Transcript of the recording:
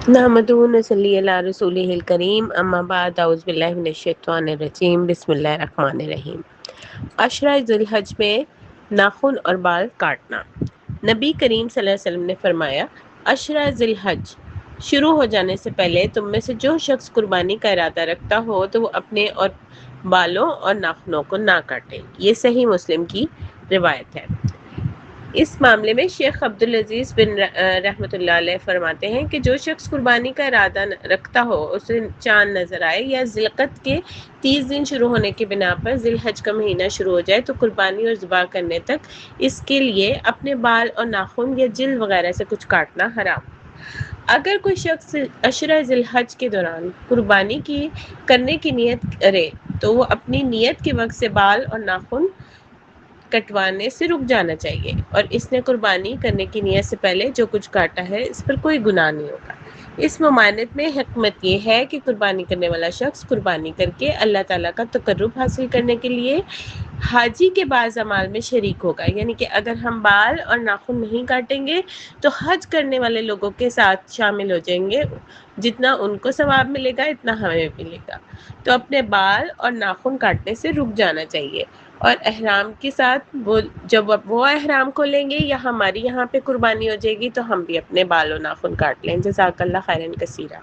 نحمدہ و نصلی علی رسولہ الکریم، اما بعد، اعوذ باللہ من الشیطان الرجیم، بسم اللہ الرحمن الرحیم۔ عشرہ ذی الحج میں ناخن اور بال کاٹنا۔ نبی کریم صلی اللہ علیہ وسلم نے فرمایا، عشرہ ذی الحج شروع ہو جانے سے پہلے تم میں سے جو شخص قربانی کا ارادہ رکھتا ہو تو وہ اپنے اور بالوں اور ناخنوں کو نہ کاٹے۔ یہ صحیح مسلم کی روایت ہے۔ اس معاملے میں شیخ عبدالعزیز بن رحمۃ اللہ علیہ فرماتے ہیں کہ جو شخص قربانی کا ارادہ رکھتا ہو، اسے چاند نظر آئے یا ذی القعدہ کے 30 دن شروع ہونے کی بنا پر ذی الحج کا مہینہ شروع ہو جائے تو قربانی اور ذبح کرنے تک اس کے لیے اپنے بال اور ناخن یا جلد وغیرہ سے کچھ کاٹنا حرام۔ اگر کوئی شخص عشرہ ذی الحج کے دوران قربانی کرنے کی نیت کرے تو وہ اپنی نیت کے وقت سے بال اور ناخن کٹوانے سے رک جانا چاہیے، اور اس نے قربانی کرنے کی نیت سے پہلے جو کچھ کاٹا ہے اس پر کوئی گناہ نہیں ہوگا۔ اس ممانعت میں حکمت یہ ہے کہ قربانی کرنے والا شخص قربانی کر کے اللہ تعالیٰ کا تقرب حاصل کرنے کے لیے حاجی کے بعض اعمال میں شریک ہوگا، یعنی کہ اگر ہم بال اور ناخن نہیں کاٹیں گے تو حج کرنے والے لوگوں کے ساتھ شامل ہو جائیں گے، جتنا ان کو ثواب ملے گا اتنا ہمیں ملے گا۔ تو اپنے بال اور ناخن کاٹنے سے رک جانا چاہیے، اور احرام کے ساتھ جب وہ احرام کھولیں گے یا ہماری یہاں پہ قربانی ہو جائے گی تو ہم بھی اپنے بال و ناخن کاٹ لیں۔ جزاک اللہ خیرا کثیرا۔